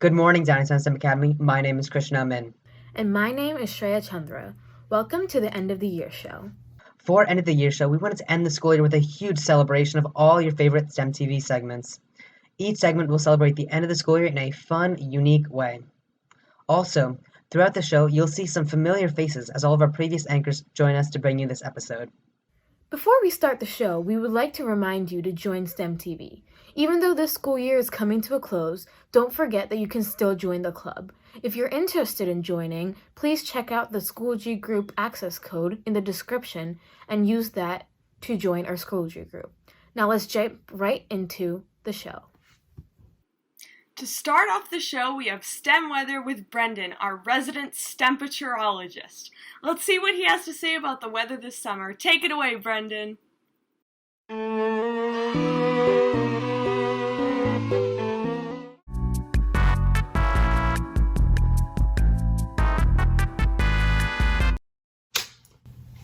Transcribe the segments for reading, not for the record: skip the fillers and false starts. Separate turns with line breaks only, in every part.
Good morning, Dynasty STEM Academy. My name is Krishna Amin.
And my name is Shiraya Chandra. Welcome to the End of the Year show.
For End of the Year show, we wanted to end the school year with a huge celebration of all your favorite STEM TV segments. Each segment will celebrate the end of the school year in a fun, unique way. Also, throughout the show, you'll see some familiar faces as all of our previous anchors join us to bring you this episode.
Before we start the show, we would like to remind you to join STEM TV. Even though this school year is coming to a close, don't forget that you can still join the club. If you're interested in joining, please check out the Schoology group access code in the description and use that to join our Schoology group. Now let's jump right into the show.
To start off the show, we have STEM weather with Brendan, our resident STEMPaturologist. Let's see what he has to say about the weather this summer. Take it away, Brendan.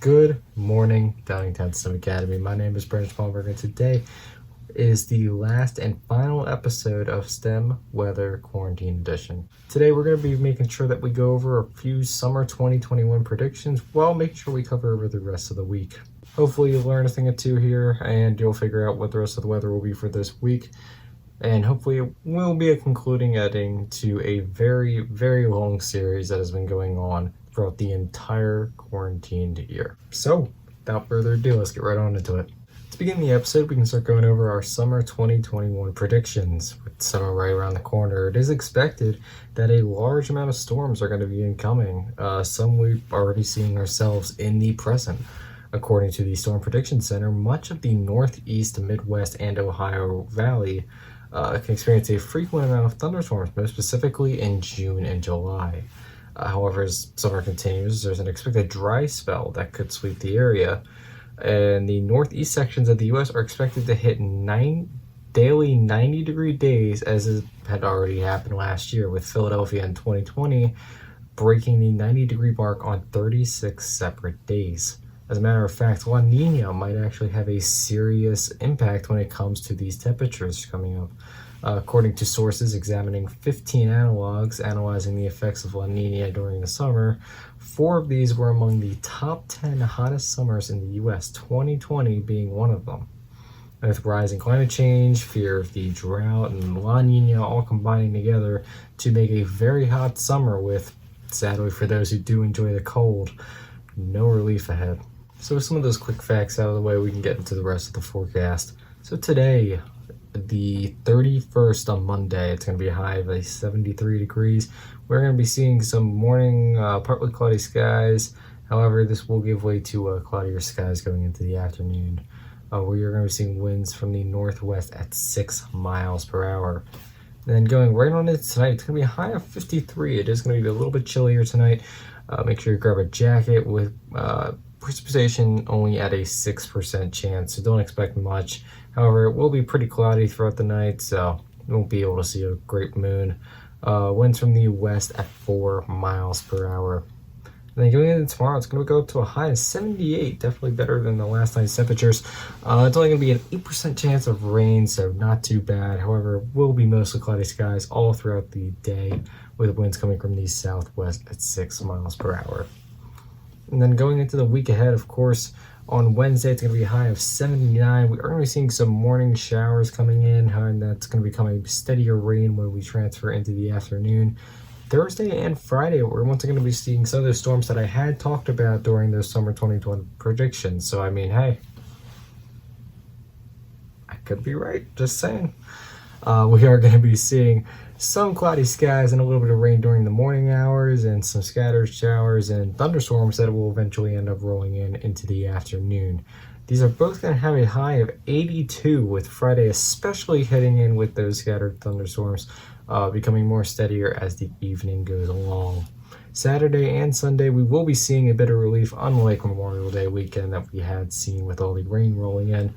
Good morning, Downingtown STEM Academy. My name is Brendan Schmalenberger, and today is the last and final episode of STEM Weather Quarantine Edition. Today we're going to be making sure that we go over a few summer 2021 predictions while making sure we cover over the rest of the week. Hopefully you'll learn a thing or two here and you'll figure out what the rest of the weather will be for this week. And hopefully it will be a concluding ending to a very, very long series that has been going on throughout the entire quarantined year. So, without further ado, let's get right on into it. To begin the episode, we can start going over our summer 2021 predictions. With summer right around the corner, it is expected that a large amount of storms are going to be incoming. Some we're already seeing ourselves in the present. According to the Storm Prediction Center, much of the Northeast, Midwest, and Ohio Valley can experience a frequent amount of thunderstorms, most specifically in June and July. However, as summer continues, there's an expected dry spell that could sweep the area. And the northeast sections of the U.S. are expected to hit daily 90-degree days, as it had already happened last year, with Philadelphia in 2020 breaking the 90-degree mark on 36 separate days. As a matter of fact, La Nina might actually have a serious impact when it comes to these temperatures coming up. According to sources examining 15 analogs analyzing the effects of La Nina during the summer, 4 of these were among the top 10 hottest summers in the U.S., 2020 being one of them. With rising climate change, fear of the drought, and La Nina all combining together to make a very hot summer with, sadly for those who do enjoy the cold, no relief ahead. So with some of those quick facts out of the way, we can get into the rest of the forecast. So today, the 31st on Monday, it's going to be a high of 73 degrees. We're going to be seeing some morning partly cloudy skies. However, this will give way to cloudier skies going into the afternoon, where you're going to be seeing winds from the northwest at 6 miles per hour. And then going right on into tonight, it's going to be a high of 53. It is going to be a little bit chillier tonight. Make sure you grab a jacket with precipitation only at a 6% chance, so don't expect much. However, it will be pretty cloudy throughout the night, so you won't be able to see a great moon. Winds from the west at 4 miles per hour. And then going into tomorrow, it's going to go up to a high of 78, definitely better than the last night's temperatures. It's only going to be an 8% chance of rain, so not too bad. However, it will be mostly cloudy skies all throughout the day, with winds coming from the southwest at 6 miles per hour. And then going into the week ahead, of course, on Wednesday, it's going to be a high of 79. We are going to be seeing some morning showers coming in, and that's going to become a steadier rain when we transfer into the afternoon. Thursday and Friday, we're once again going to be seeing some of those storms that I had talked about during those summer 2020 predictions. So, I mean, hey, I could be right, just saying. We are going to be seeing some cloudy skies and a little bit of rain during the morning hours, and some scattered showers and thunderstorms that will eventually end up rolling into the afternoon. These are both going to have a high of 82, with Friday especially heading in with those scattered thunderstorms becoming more steadier as the evening goes along. Saturday and Sunday, we will be seeing a bit of relief, unlike Memorial Day weekend that we had seen with all the rain rolling in,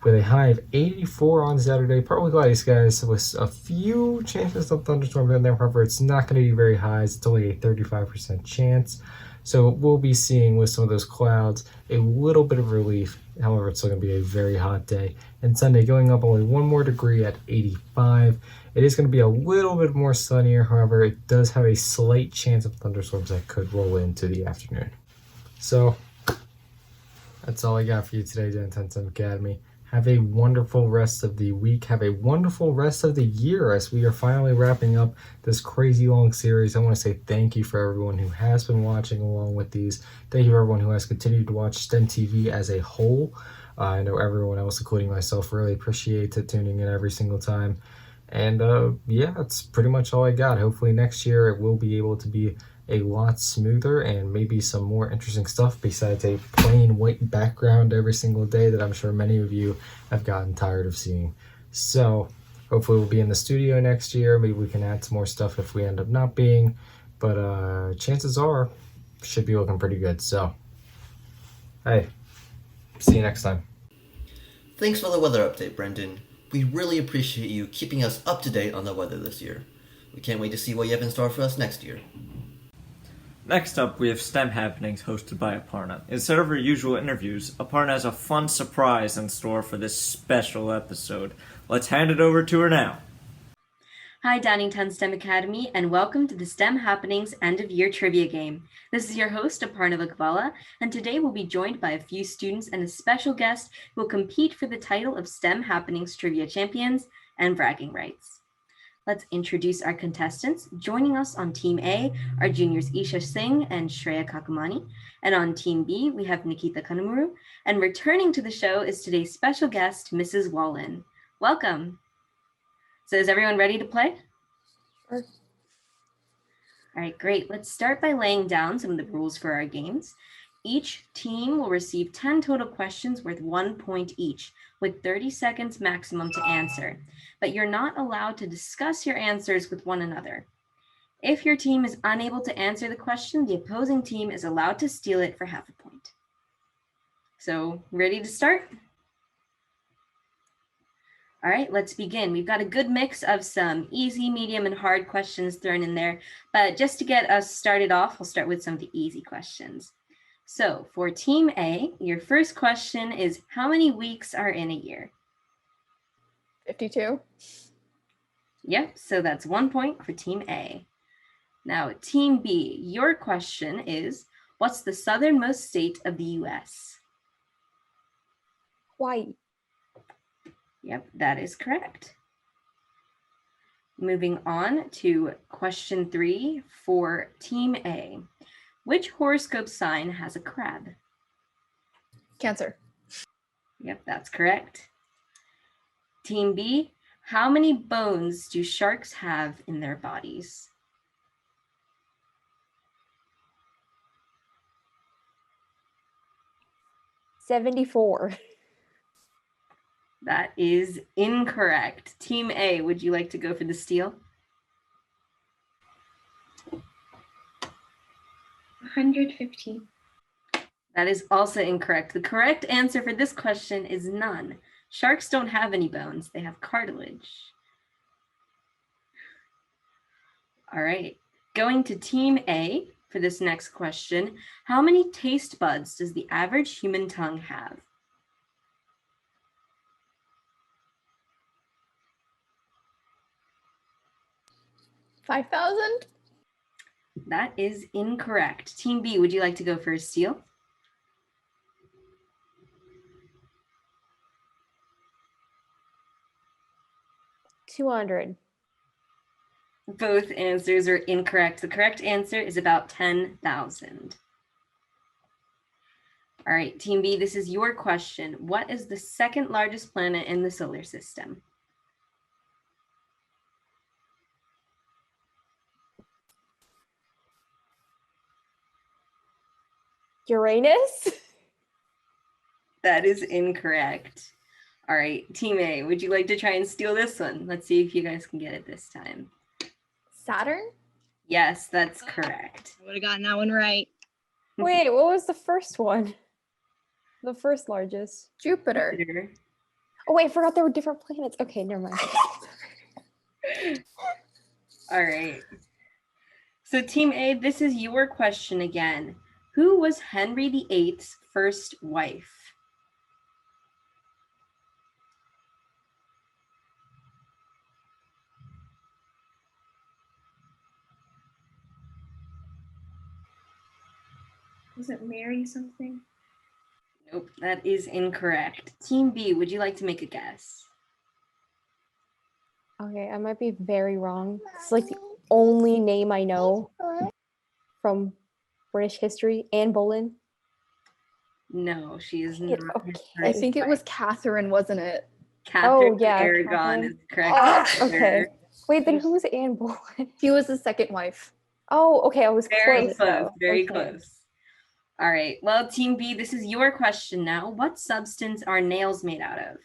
with a high of 84 on Saturday, partly cloudy skies with a few chances of thunderstorms in there. However, it's not going to be very high. It's only a 35% chance. So we'll be seeing with some of those clouds a little bit of relief However, it's still going to be a very hot day. And Sunday going up only 1 more degree at 85. It is going to be a little bit more sunnier. However, it does have a slight chance of thunderstorms that could roll into the afternoon. So that's all I got for you today, Downtown STEM Academy. Have a wonderful rest of the week. Have a wonderful rest of the year as we are finally wrapping up this crazy long series. I want to say thank you for everyone who has been watching along with these. Thank you for everyone who has continued to watch STEM TV as a whole. I know everyone else, including myself, really appreciates it tuning in every single time. And yeah, that's pretty much all I got. Hopefully next year it will be able to be a lot smoother and maybe some more interesting stuff besides a plain white background every single day that I'm sure many of you have gotten tired of seeing. So hopefully we'll be in the studio next year. Maybe we can add some more stuff if we end up not being, but chances are should be looking pretty good. So hey, see you next time.
Thanks for the weather update, Brendan. We really appreciate you keeping us up to date on the weather this year. We can't wait to see what you have in store for us next year.
Next up, we have STEM Happenings hosted by Aparna. Instead of her usual interviews, Aparna has a fun surprise in store for this special episode. Let's hand it over to her now.
Hi, Downingtown STEM Academy, and welcome to the STEM Happenings End-of-Year Trivia Game. This is your host, Aparna Vagvala, and today we'll be joined by a few students and a special guest who will compete for the title of STEM Happenings Trivia Champions and bragging rights. Let's introduce our contestants. Joining us on Team A are juniors Isha Singh and Shreya Kakamani. And on Team B, we have Nikita Kanamuru. And returning to the show is today's special guest, Mrs. Wallen. Welcome. So is everyone ready to play?
Sure.
All right, great. Let's start by laying down some of the rules for our games. Each team will receive 10 total questions worth 1 point each, with 30 seconds maximum to answer, but you're not allowed to discuss your answers with one another. If your team is unable to answer the question, the opposing team is allowed to steal it for half a point. So, ready to start? All right, let's begin. We've got a good mix of some easy, medium, and hard questions thrown in there, but just to get us started off, we'll start with some of the easy questions. So for Team A, your first question is, how many weeks are in a year?
52.
Yep, so that's 1 point for Team A. Now, Team B, your question is, what's the southernmost state of the US?
Hawaii.
Yep, that is correct. Moving on to question 3 for Team A. Which horoscope sign has a crab?
Cancer.
Yep, that's correct. Team B, how many bones do sharks have in their bodies?
$74.
That is incorrect. Team A, would you like to go for the steal?
115.
That is also incorrect. The correct answer for this question is none. Sharks don't have any bones. They have cartilage. All right. Going to Team A for this next question. How many taste buds does the average human tongue have?
5,000?
That is incorrect. Team B, would you like to go for a steal?
200.
Both answers are incorrect. The correct answer is about 10,000. All right, Team B, this is your question. What is the second largest planet in the solar system?
Uranus?
That is incorrect. All right, Team A, would you like to try and steal this one? Let's see if you guys can get it this time.
Saturn?
Yes, that's correct.
I would have gotten that one right.
Wait, what was the first one? The first largest? Jupiter.
Jupiter.
Oh wait, I forgot there were different planets. Okay, never mind.
All right. So Team A, this is your question again. Who was Henry VIII's first wife?
Was it Mary something?
Nope, that is incorrect. Team B, would you like to make a guess?
Okay, I might be very wrong. It's like the only name I know from British history. Anne Boleyn.
No, she is
Shit,
not.
okay.
I think it was Catherine, wasn't it?
Catherine
Oh, yeah,
Aragon
Catherine.
is correct.
Oh, okay. Wait, then who was Anne Boleyn?
She was the second wife.
Oh, okay, I was
Very
close.
close,
though.
very
Okay.
close. All right, well, Team B, this is your question now. What substance are nails made out of?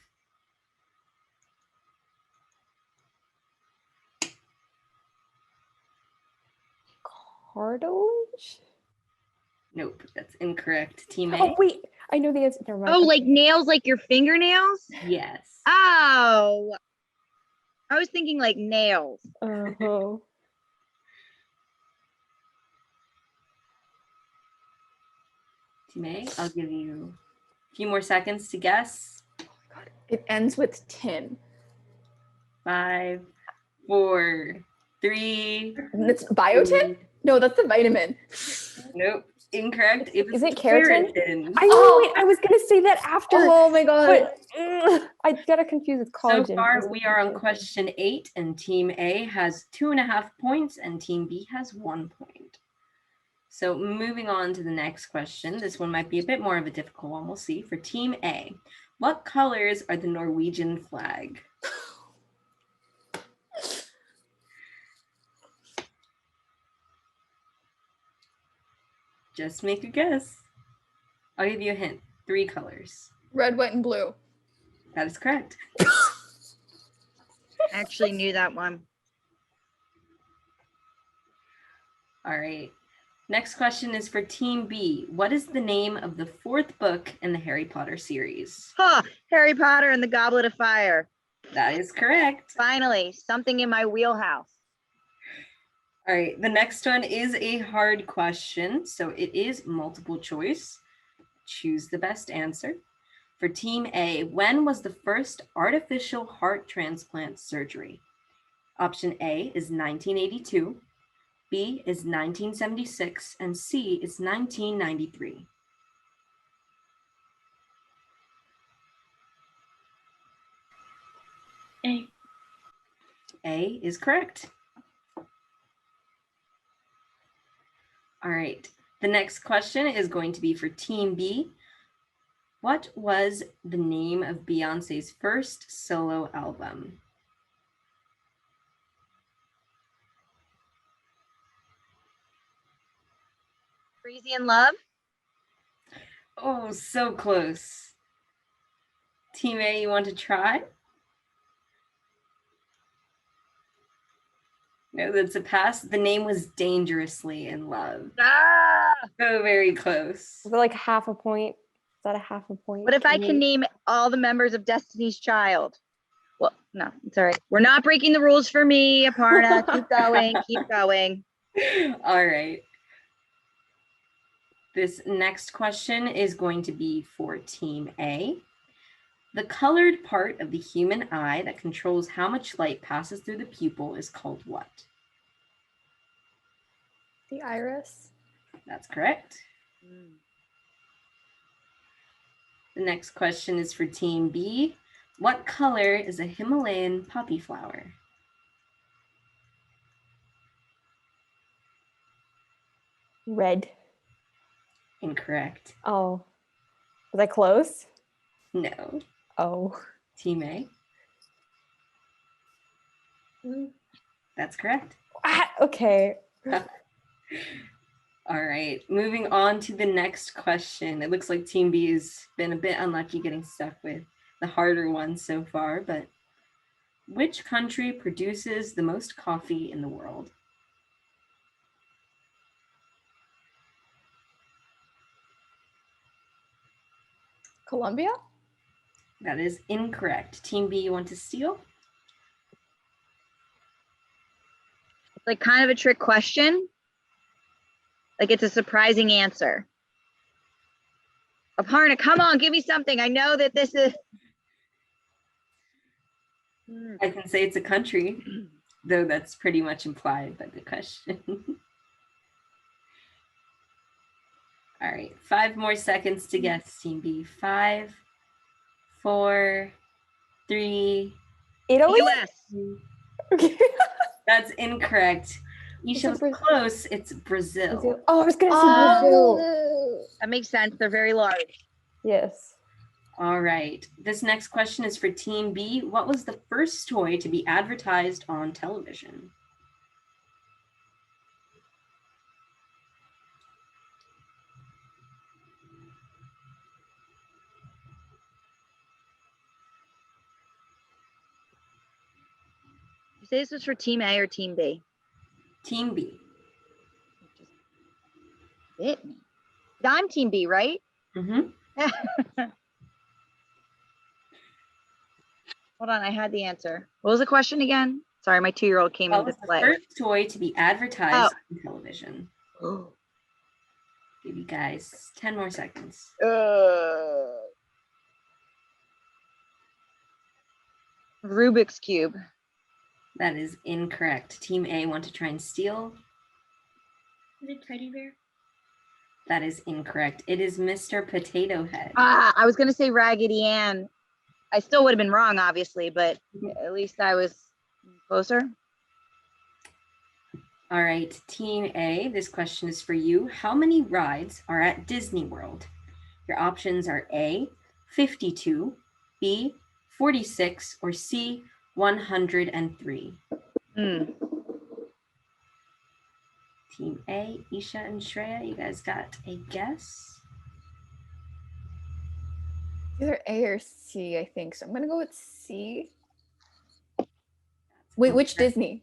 Cartilage?
Nope, that's incorrect. Team A?
Oh, wait, I know the answer. Never mind.
Oh,
Okay.
like nails, like your fingernails?
Yes.
Oh, I was thinking like nails.
Uh-huh.
Team A, I'll give you a few more seconds to guess.
It ends with tin.
5, 4, 3.
It's biotin? No, that's the vitamin.
Nope, incorrect. It was
Is it keratin?
keratin.
I know it. I was gonna say that after.
Oh my god.
But I got it confused with collagen.
So far, we are on question 8, and Team A has 2.5 points, and Team B has 1 point. So moving on to the next question. This one might be a bit more of a difficult one. We'll see. For Team A, what colors are the Norwegian flag? Just make a guess. I'll give you a hint. 3 colors.
Red, white, and blue.
That is correct.
I actually knew that one.
All right. Next question is for Team B. What is the name of the 4th book in the Harry Potter series?
Huh, Harry Potter and the Goblet of Fire.
That is correct.
Finally, something in my wheelhouse.
All right, the next one is a hard question, so it is multiple choice. Choose the best answer. For Team A, when was the first artificial heart transplant surgery? Option A is 1982, B is 1976, and C is 1993.
A.
A is correct. All right, the next question is going to be for Team B. What was the name of Beyonce's first solo album?
Crazy in Love?
Oh, so close. Team A, you want to try? No, that's a pass. The name was Dangerously in Love.
Ah!
So very close.
Was it like half a point? Is that a half a point?
What if I can name all the members of Destiny's Child? Well, no, it's all right. We're not breaking the rules for me, Aparna. Keep going, keep going.
All right. This next question is going to be for Team A. The colored part of the human eye that controls how much light passes through the pupil is called what?
The iris.
That's correct. The next question is for Team B. What color is a Himalayan poppy flower?
Red.
Incorrect.
Oh. Was I close?
No.
Oh.
Team A. That's correct.
Ah, okay.
All right, moving on to the next question. It looks like Team B has been a bit unlucky getting stuck with the harder ones so far, but which country produces the most coffee in the world?
Colombia?
That is incorrect. Team B, you want to steal?
It's like kind of a trick question. Like it's a surprising answer. Aparna, come on, give me something. I know that this is.
I can say it's a country, though that's pretty much implied by the question. All right, 5 more seconds to guess, Team B. 5, 4, 3.
Italy?
US.
Okay.
That's incorrect. Isha was close. It's Brazil.
Brazil. Oh, I was gonna say Brazil.
That makes sense. They're very large.
Yes.
All right. This next question is for Team B. What was the first toy to be advertised on television?
You say this was for Team A or Team B?
Team B.
Hit me. I'm Team B, right?
Mm-hmm.
Hold on, I had the answer. What was the question again? Sorry, my 2-year-old came
What
into
was the
play.
first toy to be advertised on television?
Oh.
Give you guys 10 more seconds.
Rubik's Cube.
That is incorrect. Team A want to try and steal.
Is it teddy bear?
That is incorrect. It is Mr. Potato Head.
I was going to say Raggedy Ann. I still would have been wrong, obviously, but at least I was closer.
All right, Team A, this question is for you. How many rides are at Disney World? Your options are A, 52, B, 46, or C, 103. Team A, Isha and Shreya, you guys got a guess?
Either A or C, I think. So I'm gonna go with C. Wait, which Disney?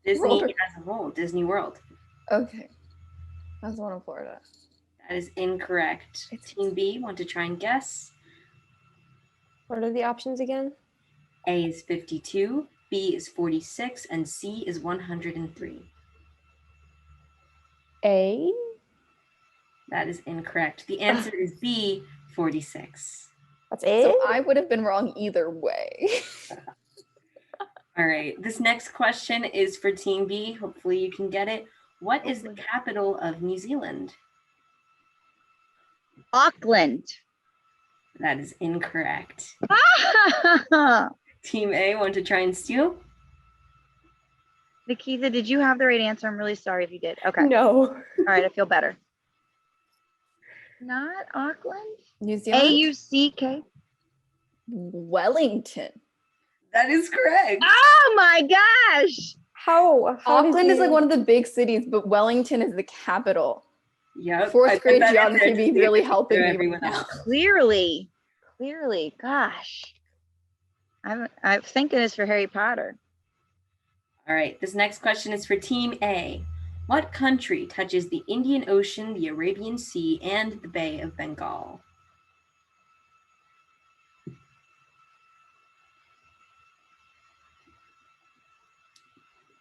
Disney
World.
as a whole, Disney World.
Okay. That's the one in Florida.
That is incorrect. Team B, want to try and guess?
What are the options again?
A is 52, B is 46, and C is 103.
A?
That is incorrect. The answer is B, 46.
That's it?
So I would have been wrong either way.
All right. This next question is for Team B. Hopefully you can get it. What is the capital of New Zealand?
Auckland.
That is incorrect. Team A, want to try and steal?
Nikita, did you have the right answer? I'm really sorry if you did. Okay.
No.
All right, I feel better. Not Auckland?
New Zealand?
A-U-C-K?
Wellington.
That is correct.
Oh my gosh!
How
Auckland is like one of the big cities, but Wellington is the capital.
Yep.
Fourth grade geography be really helping me
everyone
right now.
else.
Clearly. Gosh. I'm thinking it's for Harry Potter.
All right. This next question is for Team A. What country touches the Indian Ocean, the Arabian Sea, and the Bay of Bengal?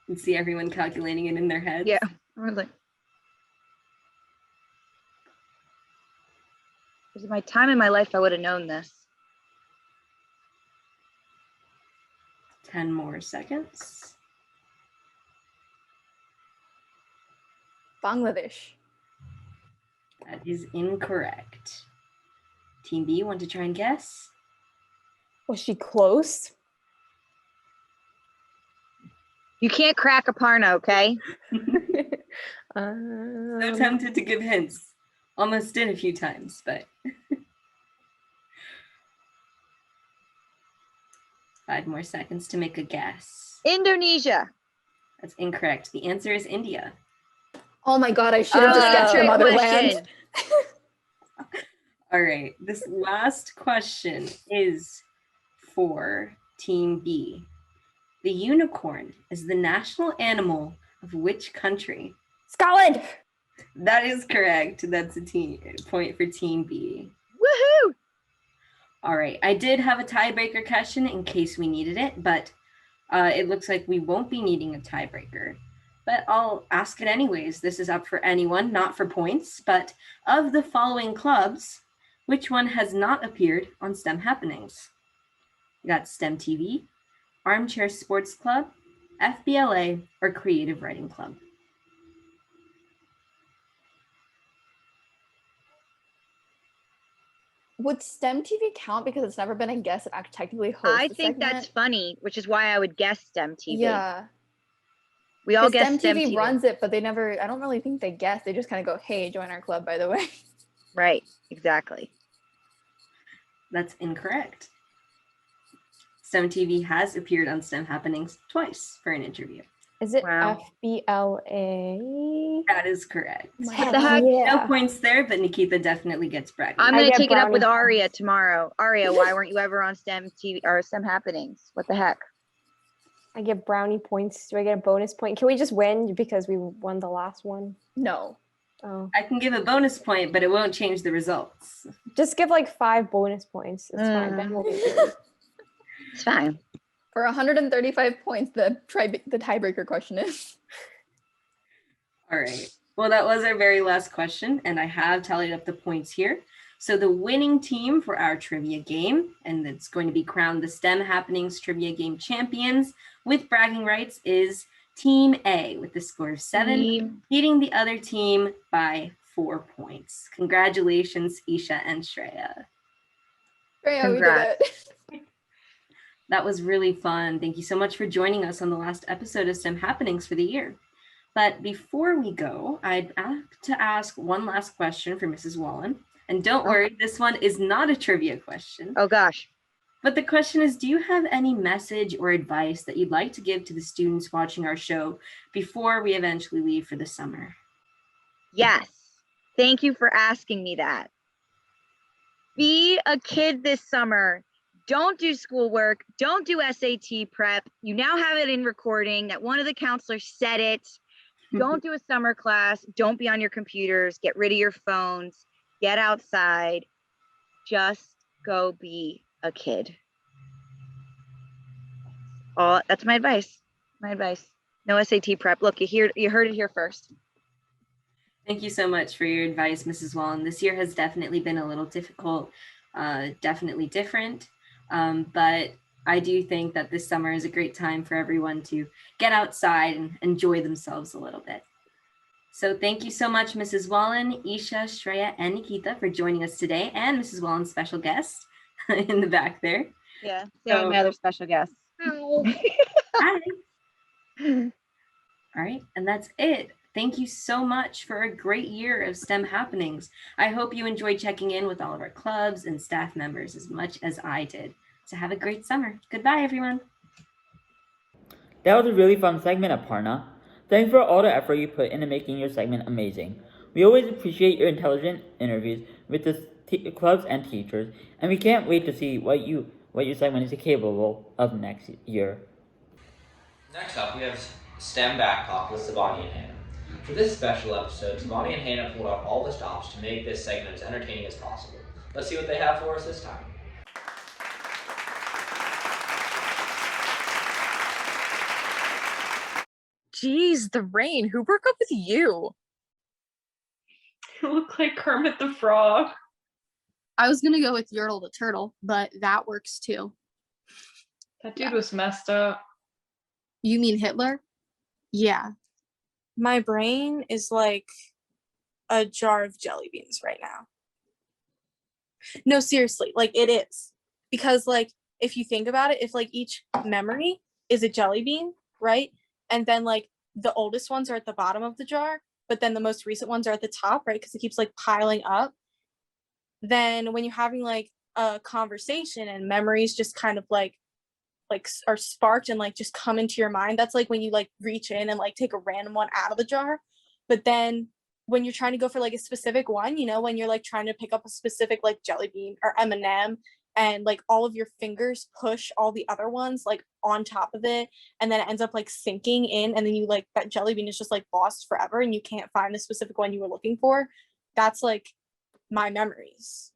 You can see everyone calculating it in their heads.
Yeah. I was like, this is my time in my life, I would have known this.
10 more seconds.
Bangladesh.
That is incorrect. Team B, want to try and guess?
Was she close?
You can't crack Aparna, okay?
So tempted to give hints. Almost did a few times, but 5 more seconds to make a guess.
Indonesia.
That's incorrect. The answer is India.
Oh my god, I should have just guessed your motherland.
All right. This last question is for Team B. The unicorn is the national animal of which country?
Scotland.
That is correct. That's a point for Team B.
Woohoo!
All right. I did have a tiebreaker question in case we needed it, but it looks like we won't be needing a tiebreaker. But I'll ask it anyways. This is up for anyone, not for points. But of the following clubs, which one has not appeared on STEM Happenings? We got STEM TV, Armchair Sports Club, FBLA, or Creative Writing Club?
Would STEM TV count because it's never been a guest that actually technically hosts
I
the
think
segment?
that's funny, which is why I would guess STEM TV.
Yeah.
We all
Because
guess
STEM
STEM
TV
TV.
runs it, but they never, I don't really think they guess. They just kind of go, hey, join our club, by the way.
Right, exactly.
That's incorrect. STEM TV has appeared on STEM Happenings twice for an interview.
Is it
Wow.
FBLA?
That is correct.
What the heck?
No points there, but Nikita definitely gets bragging.
I'm
I
gonna
get
take it up with
brownie
Aria tomorrow. Aria, why weren't you ever on STEM TV or STEM Happenings? What the heck?
I get brownie points. Do I get a bonus point? Can we just win because we won the last one?
No.
Oh.
I can give a bonus point, but it won't change the results.
Just give like 5 bonus points. It's fine. Then we'll be good.
It's fine.
For 135 points, the tiebreaker question is.
All right. Well, that was our very last question, and I have tallied up the points here. So the winning team for our trivia game, and it's going to be crowned the STEM Happenings Trivia Game champions with bragging rights, is Team A with the score of 7, beating the other team by 4 points. Congratulations, Isha and Shreya.
Shreya, we did it.
That was really fun. Thank you so much for joining us on the last episode of STEM Happenings for the year. But before we go, I'd like to ask one last question for Mrs. Wallen. And don't worry, this one is not a trivia question.
Oh gosh.
But the question is, do you have any message or advice that you'd like to give to the students watching our show before we eventually leave for the summer?
Yes. Thank you for asking me that. Be a kid this summer. Don't do schoolwork. Don't do SAT prep. You now have it in recording that one of the counselors said it. Don't do a summer class. Don't be on your computers. Get rid of your phones. Get outside. Just go be a kid. That's my advice. My advice. No SAT prep. Look, you heard it here first.
Thank you so much for your advice, Mrs. Wallen. This year has definitely been a little difficult, definitely different. But I do think that this summer is a great time for everyone to get outside and enjoy themselves a little bit. So thank you so much, Mrs. Wallen, Isha, Shreya, and Nikita for joining us today, and Mrs. Wallen's special guest in the back there.
Yeah, my other special guest.
Hi. All right, and that's it. Thank you so much for a great year of STEM Happenings. I hope you enjoyed checking in with all of our clubs and staff members as much as I did. So have a great summer. Goodbye, everyone.
That was a really fun segment, Aparna. Thanks for all the effort you put into making your segment amazing. We always appreciate your intelligent interviews with the clubs and teachers, and we can't wait to see what your segment is capable of next year.
Next up, we have STEM Backtalk with Saanvi and Hannah. For this special episode, Saanvi and Hannah pulled out all the stops to make this segment as entertaining as possible. Let's see what they have for us this time.
Jeez, the rain. Who broke up with you?
You look like Kermit the Frog.
I was gonna go with Yertle the Turtle, but that works too.
That dude was messed up.
You mean Hitler? Yeah.
My brain is like a jar of jelly beans right now. No, seriously, like it is. Because like if you think about it, if like each memory is a jelly bean, right? And then like the oldest ones are at the bottom of the jar, but then the most recent ones are at the top, right? Because it keeps like piling up. Then when you're having like a conversation and memories just kind of like are sparked and like just come into your mind, that's like when you like reach in and like take a random one out of the jar. But then when you're trying to go for like a specific one, you know, when you're like trying to pick up a specific like jelly bean or M&M, and like all of your fingers push all the other ones like on top of it, and then it ends up like sinking in, and then you like that jelly bean is just like lost forever and you can't find the specific one you were looking for. That's like my memories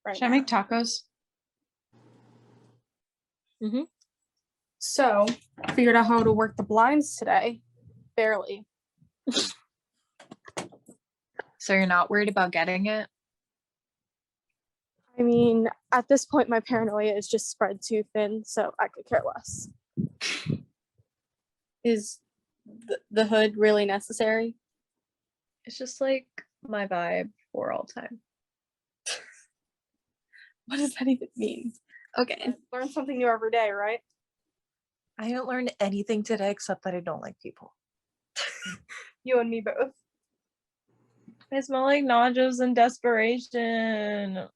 right
Should I make tacos?
Mm-hmm. So figured out how to work the blinds today. Barely.
So you're not worried about getting it?
I mean, at this point, my paranoia is just spread too thin, so I could care less. Is the hood really necessary?
It's just like my vibe for all time.
What does that even mean? Okay. Learn something new every day, right?
I haven't learned anything today except that I don't like people.
You and me both.
I smell like nachos and desperation.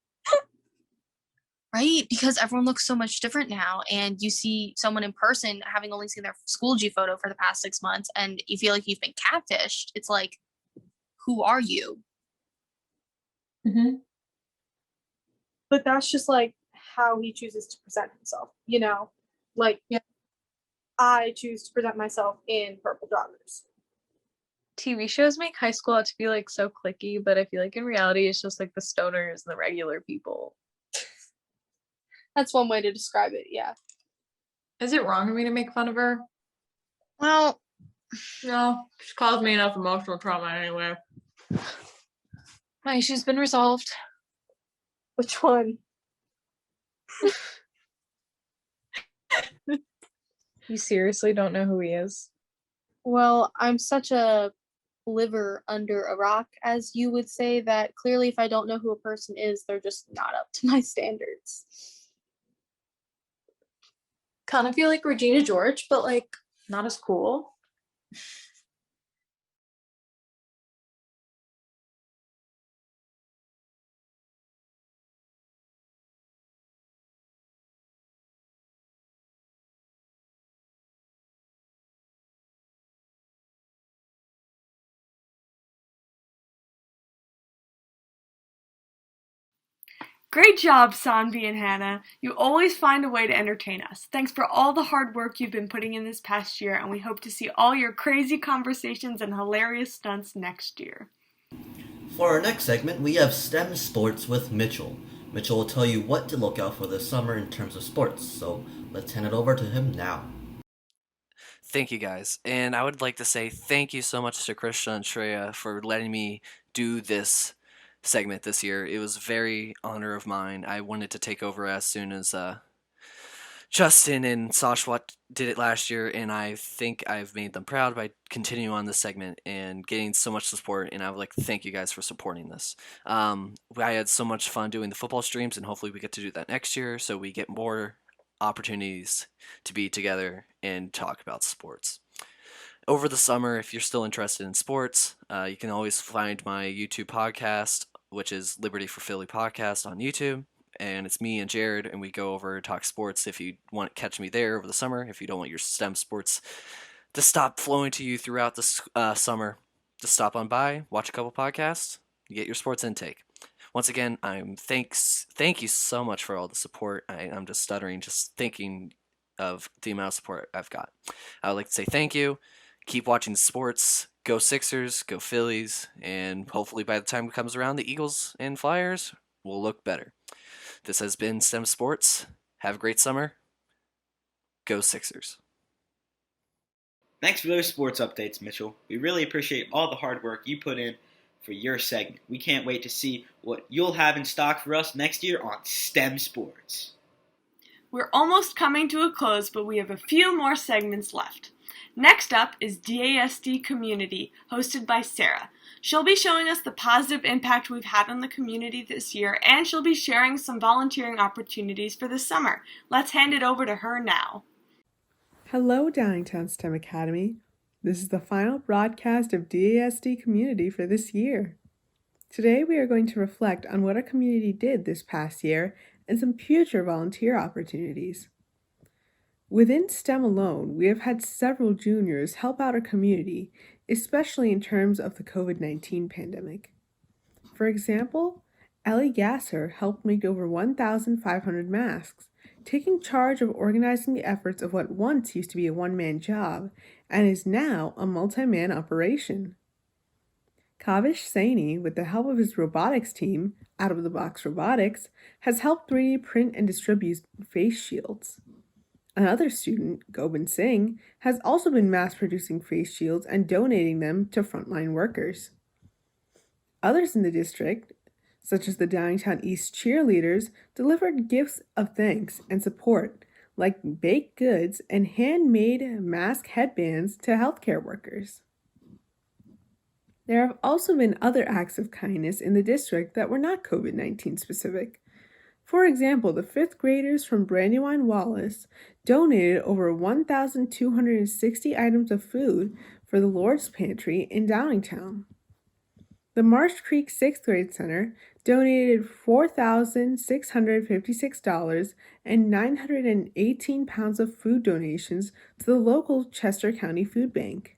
Right? Because everyone looks so much different now, and you see someone in person having only seen their Schoology photo for the past 6 months, and you feel like you've been catfished. It's like, who are you?
Mm-hmm. But that's just like how he chooses to present himself, you know? Like, yeah, I choose to present myself in purple joggers.
TV shows make high school out to be like so cliquey, but I feel like in reality it's just like the stoners and the regular people.
That's one way to describe it, yeah.
Is it wrong of me to make fun of her?
Well,
no, she's caused me enough emotional trauma anyway.
my issue's been resolved.
Which one?
You seriously don't know who he is?
Well, I'm such a liver under a rock, as you would say, that clearly if I don't know who a person is, they're just not up to my standards.
Kind of feel like Regina George, but like not as cool.
Great job, Saanvi and Hannah. You always find a way to entertain us. Thanks for all the hard work you've been putting in this past year, and we hope to see all your crazy conversations and hilarious stunts next year.
For our next segment, we have STEM Sports with Mitchell. Mitchell will tell you what to look out for this summer in terms of sports, so let's hand it over to him now.
Thank you guys, and I would like to say thank you so much to Krishna and Shiraya for letting me do this segment this year. It was very honor of mine. I wanted to take over as soon as Justin and Sashwat did it last year, and I think I've made them proud by continuing on this segment and getting so much support, and I would like to thank you guys for supporting this. I had so much fun doing the football streams, and hopefully we get to do that next year so we get more opportunities to be together and talk about sports. Over the summer, if you're still interested in sports, you can always find my YouTube podcast, which is Liberty for Philly Podcast on YouTube. And it's me and Jared, and we go over and talk sports if you want to catch me there over the summer. If you don't want your STEM sports to stop flowing to you throughout the summer, just stop on by, watch a couple podcasts, you get your sports intake. Once again, thank you so much for all the support. I'm just stuttering just thinking of the amount of support I've got. I would like to say thank you. Keep watching sports. Go Sixers, go Phillies, and hopefully by the time it comes around, the Eagles and Flyers will look better. This has been STEM Sports. Have a great summer. Go Sixers.
Thanks for those sports updates, Mitchell. We really appreciate all the hard work you put in for your segment. We can't wait to see what you'll have in stock for us next year on STEM Sports.
We're almost coming to a close, but we have a few more segments left. Next up is DASD Community, hosted by Sarah. She'll be showing us the positive impact we've had on the community this year, and she'll be sharing some volunteering opportunities for the summer. Let's hand it over to her now.
Hello, Downingtown STEM Academy. This is the final broadcast of DASD Community for this year. Today we are going to reflect on what our community did this past year and some future volunteer opportunities. Within STEM alone, we have had several juniors help out our community, especially in terms of the COVID-19 pandemic. For example, Ellie Gasser helped make over 1,500 masks, taking charge of organizing the efforts of what once used to be a one-man job and is now a multi-man operation. Kavish Saini, with the help of his robotics team, Out of the Box Robotics, has helped 3D print and distribute face shields. Another student, Gobind Singh, has also been mass-producing face shields and donating them to frontline workers. Others in the district, such as the Downingtown East cheerleaders, delivered gifts of thanks and support, like baked goods and handmade mask headbands to healthcare workers. There have also been other acts of kindness in the district that were not COVID-19 specific. For example, the 5th graders from Brandywine Wallace donated over 1,260 items of food for the Lord's Pantry in Downingtown. The Marsh Creek 6th grade center donated $4,656 and 918 pounds of food donations to the local Chester County Food Bank.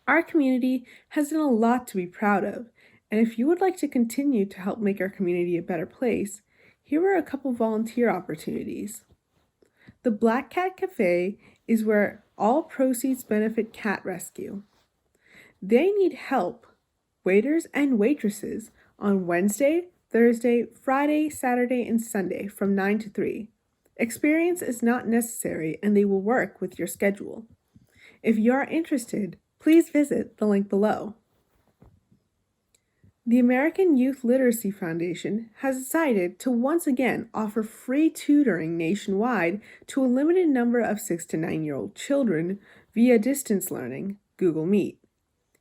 Our community has done a lot to be proud of, and if you would like to continue to help make our community a better place, here are a couple volunteer opportunities. The Black Cat Cafe is where all proceeds benefit cat rescue. They need help, waiters and waitresses, on Wednesday, Thursday, Friday, Saturday, and Sunday from 9 to 3. Experience is not necessary and they will work with your schedule. If you are interested, please visit the link below. The American Youth Literacy Foundation has decided to once again offer free tutoring nationwide to a limited number of 6 to 9-year-old children via distance learning, Google Meet.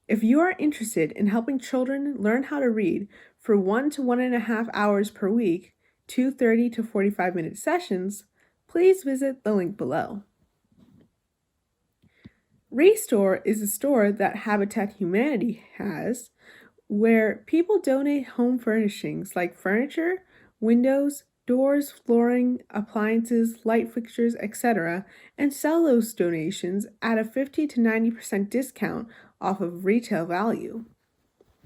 If you are interested in helping children learn how to read for 1 to 1.5 hours per week, 2 30 to 45-minute sessions, please visit the link below. Restore is a store that Habitat Humanity has, where people donate home furnishings like furniture, windows, doors, flooring, appliances, light fixtures, etc., and sell those donations at a 50 to 90% discount off of retail value.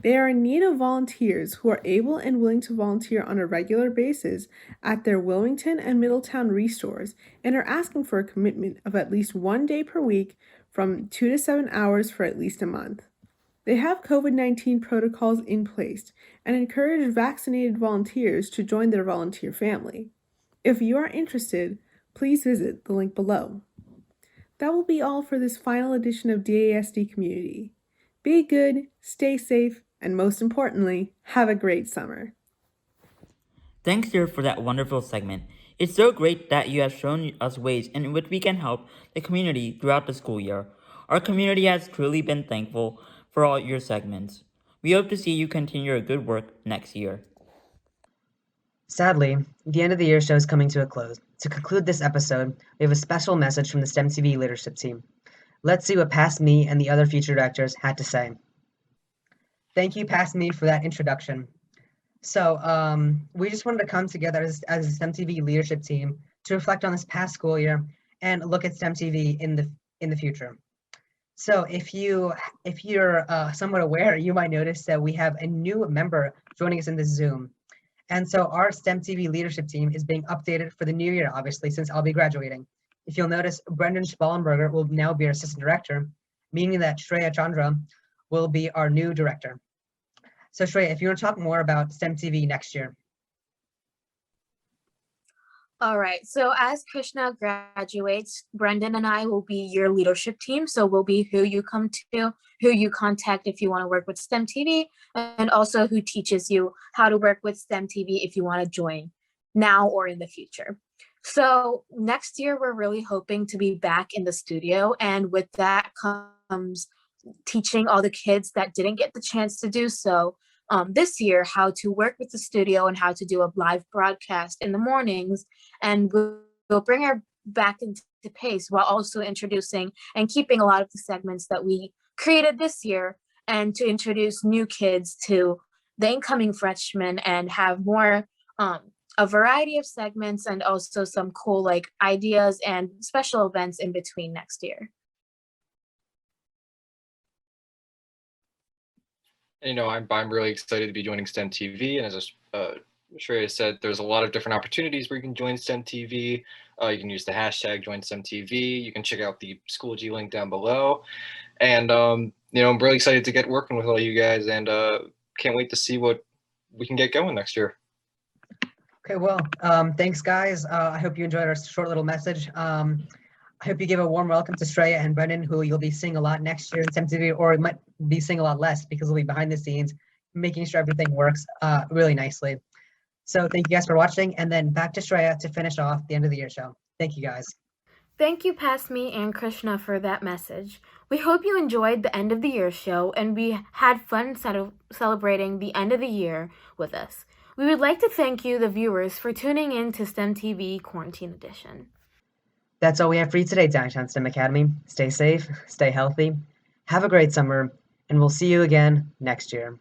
They are in need of volunteers who are able and willing to volunteer on a regular basis at their Wilmington and Middletown restores and are asking for a commitment of at least 1 day per week from 2 to 7 hours for at least a month. They have COVID-19 protocols in place and encourage vaccinated volunteers to join their volunteer family. If you are interested, please visit the link below. That will be all for this final edition of DASD Community. Be good, stay safe, and most importantly, have a great summer.
Thanks, dear, for that wonderful segment. It's so great that you have shown us ways in which we can help the community throughout the school year. Our community has truly been thankful for all your segments. We hope to see you continue your good work next year.
Sadly, the end of the year show is coming to a close. To conclude this episode, we have a special message from the STEM TV leadership team. Let's see what Past Me and the other future directors had to say. Thank you, Past Me, for that introduction. So, we just wanted to come together as a STEM TV leadership team to reflect on this past school year and look at STEM TV in the future. So if you're somewhat aware, you might notice that we have a new member joining us in this Zoom. And so our STEM TV leadership team is being updated for the new year, obviously, since I'll be graduating. If you'll notice, Brendan Schmalenberger will now be our assistant director, meaning that Chandra will be our new director. So Shreya, if you want to talk more about STEM TV next year.
All right, so as Krishna graduates, Brendan and I will be your leadership team. So we'll be who you come to, who you contact if you want to work with STEM TV, and also who teaches you how to work with STEM TV if you want to join now or in the future. So next year, we're really hoping to be back in the studio. And with that comes teaching all the kids that didn't get the chance to do so this year how to work with the studio and how to do a live broadcast in the mornings. And we'll bring her back into pace while also introducing and keeping a lot of the segments that we created this year, and to introduce new kids to the incoming freshmen and have more a variety of segments and also some cool ideas and special events in between next year.
I'm really excited to be joining STEM TV, and as Shreya said, there's a lot of different opportunities where you can join STEM TV. You can use the hashtag join STEM TV. You can check out the Schoology link down below, and I'm really excited to get working with all you guys, and can't wait to see what we can get going next year.
Okay, well, thanks guys. I hope you enjoyed our short little message. I hope you give a warm welcome to Shreya and Brendan, who you'll be seeing a lot next year in STEM TV, or might be seeing a lot less because they'll be behind the scenes, making sure everything works really nicely. So thank you guys for watching, and then back to Shreya to finish off the end of the year show. Thank you guys.
Thank you, Past Me and Krishna, for that message. We hope you enjoyed the end of the year show and we had fun celebrating the end of the year with us. We would like to thank you, the viewers, for tuning in to STEM TV Quarantine Edition.
That's all we have for you today, Downtown STEM Academy. Stay safe, stay healthy, have a great summer, and we'll see you again next year.